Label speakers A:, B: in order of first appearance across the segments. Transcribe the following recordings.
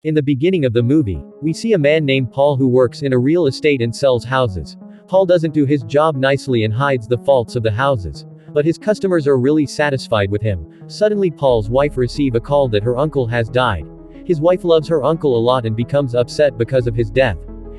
A: In the beginning of the movie, we see a man named Paul who works in a real estate and sells houses. Paul doesn't do his job nicely and hides the faults of the houses. But his customers are really satisfied with him. Suddenly Paul's wife receives a call that her uncle has died. His wife loves her uncle a lot and becomes upset because of his death.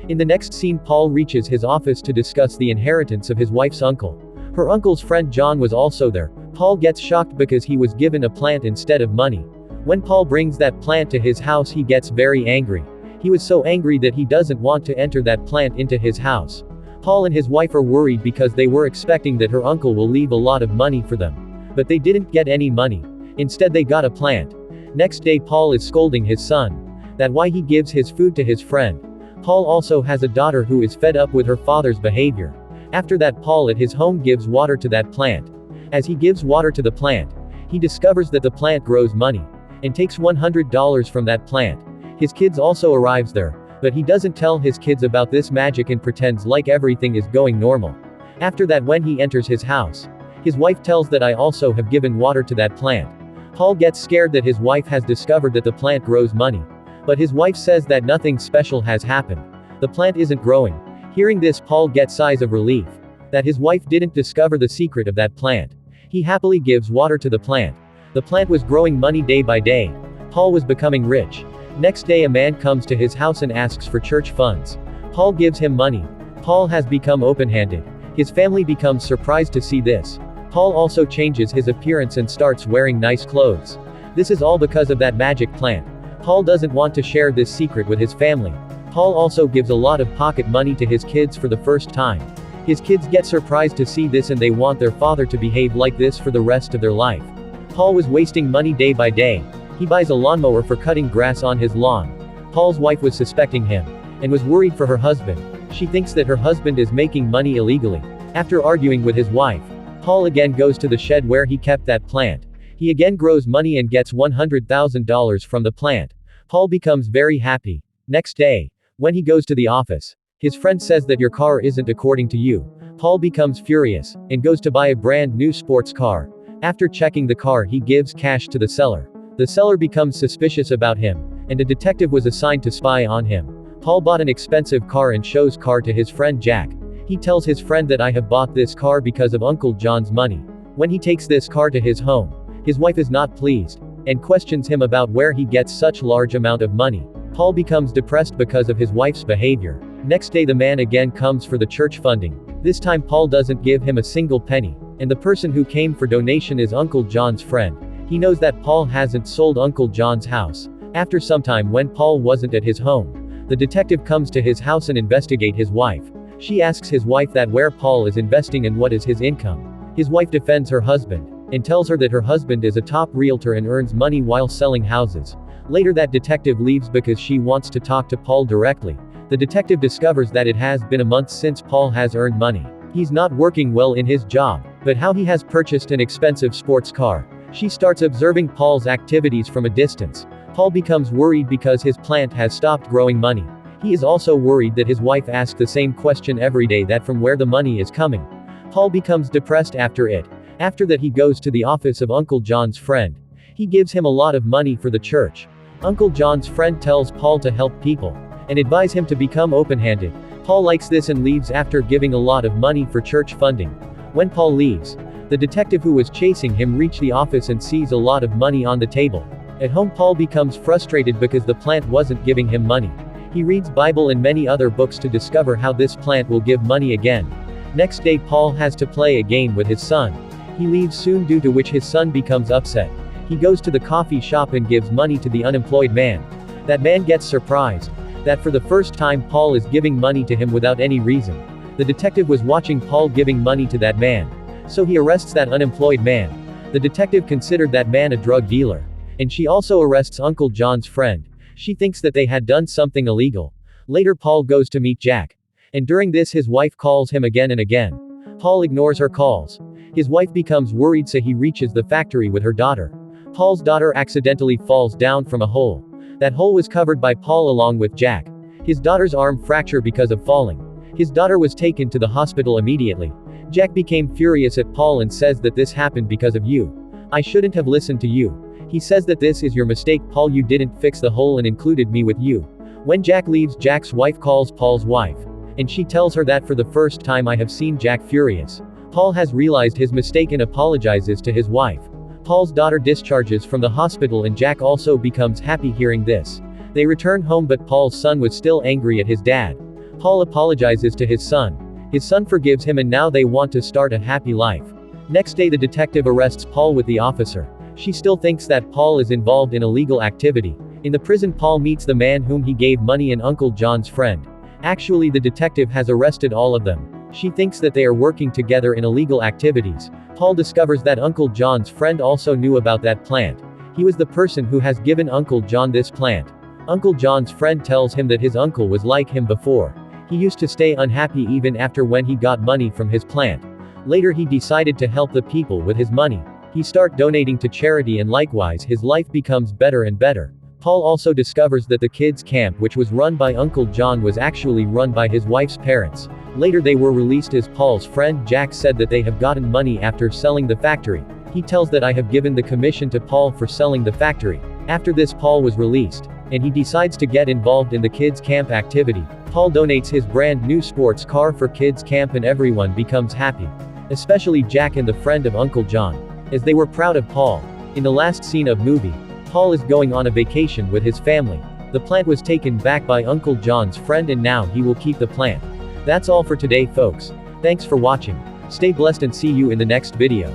A: In the next scene, Paul reaches his office to discuss the inheritance of his wife's uncle. Her uncle's friend John was also there. Paul gets shocked because he was given a plant instead of money. When Paul brings that plant to his house, he gets very angry. He was so angry that he doesn't want to enter that plant into his house. Paul and his wife are worried because they were expecting that her uncle will leave a lot of money for them. But they didn't get any money. Instead they got a plant. Next day Paul is scolding his son. That's why he gives his food to his friend. Paul also has a daughter who is fed up with her father's behavior. After that, Paul at his home gives water to that plant. As he gives water to the plant, he discovers that the plant grows money. And takes $100 from that plant. His kids also arrives there. But he doesn't tell his kids about this magic and pretends like everything is going normal. After that, when he enters his house, his wife tells that I also have given water to that plant. Paul gets scared that his wife has discovered that the plant grows money. But his wife says that nothing special has happened. The plant isn't growing. Hearing this, Paul gets sighs of relief. That his wife didn't discover the secret of that plant. He happily gives water to the plant. The plant was growing money day by day. Paul was becoming rich. Next day a man comes to his house and asks for church funds. Paul gives him money. Paul has become open-handed. His family becomes surprised to see this. Paul also changes his appearance and starts wearing nice clothes. This is all because of that magic plant. Paul doesn't want to share this secret with his family. Paul also gives a lot of pocket money to his kids for the first time. His kids get surprised to see this and they want their father to behave like this for the rest of their life. Paul was wasting money day by day. He buys a lawnmower for cutting grass on his lawn. Paul's wife was suspecting him, and was worried for her husband. She thinks that her husband is making money illegally. After arguing with his wife, Paul again goes to the shed where he kept that plant. He again grows money and gets $100,000 from the plant. Paul becomes very happy. Next day, when he goes to the office, his friend says that your car isn't according to you. Paul becomes furious, and goes to buy a brand new sports car. After checking the car, he gives cash to the seller. The seller becomes suspicious about him, and a detective was assigned to spy on him. Paul bought an expensive car and shows car to his friend Jack. He tells his friend that I have bought this car because of Uncle John's money. When he takes this car to his home, his wife is not pleased, and questions him about where he gets such large amount of money. Paul becomes depressed because of his wife's behavior. Next day the man again comes for the church funding. This time Paul doesn't give him a single penny. And the person who came for donation is Uncle John's friend. He knows that Paul hasn't sold Uncle John's house. After some time, when Paul wasn't at his home, the detective comes to his house and investigate his wife. She asks his wife that where Paul is investing and what is his income. His wife defends her husband, and tells her that her husband is a top realtor and earns money while selling houses. Later that detective leaves because she wants to talk to Paul directly. The detective discovers that it has been a month since Paul has earned money. He's not working well in his job, but how he has purchased an expensive sports car. She starts observing Paul's activities from a distance. Paul becomes worried because his plant has stopped growing money. He is also worried that his wife asks the same question every day, that from where the money is coming. Paul becomes depressed after it. After that he goes to the office of Uncle John's friend. He gives him a lot of money for the church. Uncle John's friend tells Paul to help people, and advise him to become open-handed. Paul likes this and leaves after giving a lot of money for church funding. When Paul leaves, the detective who was chasing him reaches the office and sees a lot of money on the table. At home Paul becomes frustrated because the plant wasn't giving him money. He reads Bible and many other books to discover how this plant will give money again. Next day Paul has to play a game with his son. He leaves soon, due to which his son becomes upset. He goes to the coffee shop and gives money to the unemployed man. That man gets surprised that for the first time Paul is giving money to him without any reason. The detective was watching Paul giving money to that man, so he arrests that unemployed man. The detective considered that man a drug dealer, and she also arrests Uncle John's friend. She thinks that they had done something illegal. Later Paul goes to meet Jack, and during this his wife calls him again and again. Paul ignores her calls. His wife becomes worried, so he reaches the factory with her daughter. Paul's daughter accidentally falls down from a hole. That hole was covered by Paul along with Jack. His daughter's arm fractured because of falling. His daughter was taken to the hospital immediately. Jack became furious at Paul and says that this happened because of you. I shouldn't have listened to you. He says that this is your mistake, Paul, you didn't fix the hole and included me with you. When Jack leaves, Jack's wife calls Paul's wife. And she tells her that for the first time I have seen Jack furious. Paul has realized his mistake and apologizes to his wife. Paul's daughter discharges from the hospital and Jack also becomes happy hearing this. They return home but Paul's son was still angry at his dad. Paul apologizes to his son. His son forgives him and now they want to start a happy life. Next day the detective arrests Paul with the officer. She still thinks that Paul is involved in illegal activity. In the prison Paul meets the man whom he gave money and Uncle John's friend. Actually the detective has arrested all of them. She thinks that they are working together in illegal activities. Paul discovers that Uncle John's friend also knew about that plant. He was the person who has given Uncle John this plant. Uncle John's friend tells him that his uncle was like him before. He used to stay unhappy even after when he got money from his plant. Later he decided to help the people with his money. He start donating to charity and likewise his life becomes better and better. Paul also discovers that the kids' camp which was run by Uncle John was actually run by his wife's parents. Later they were released as Paul's friend Jack said that they have gotten money after selling the factory. He tells that I have given the commission to Paul for selling the factory. After this Paul was released. And he decides to get involved in the kids' camp activity. Paul donates his brand new sports car for kids' camp and everyone becomes happy. Especially Jack and the friend of Uncle John. As they were proud of Paul. In the last scene of movie, Paul is going on a vacation with his family. The plant was taken back by Uncle John's friend and now he will keep the plant. That's all for today folks. Thanks for watching. Stay blessed and see you in the next video.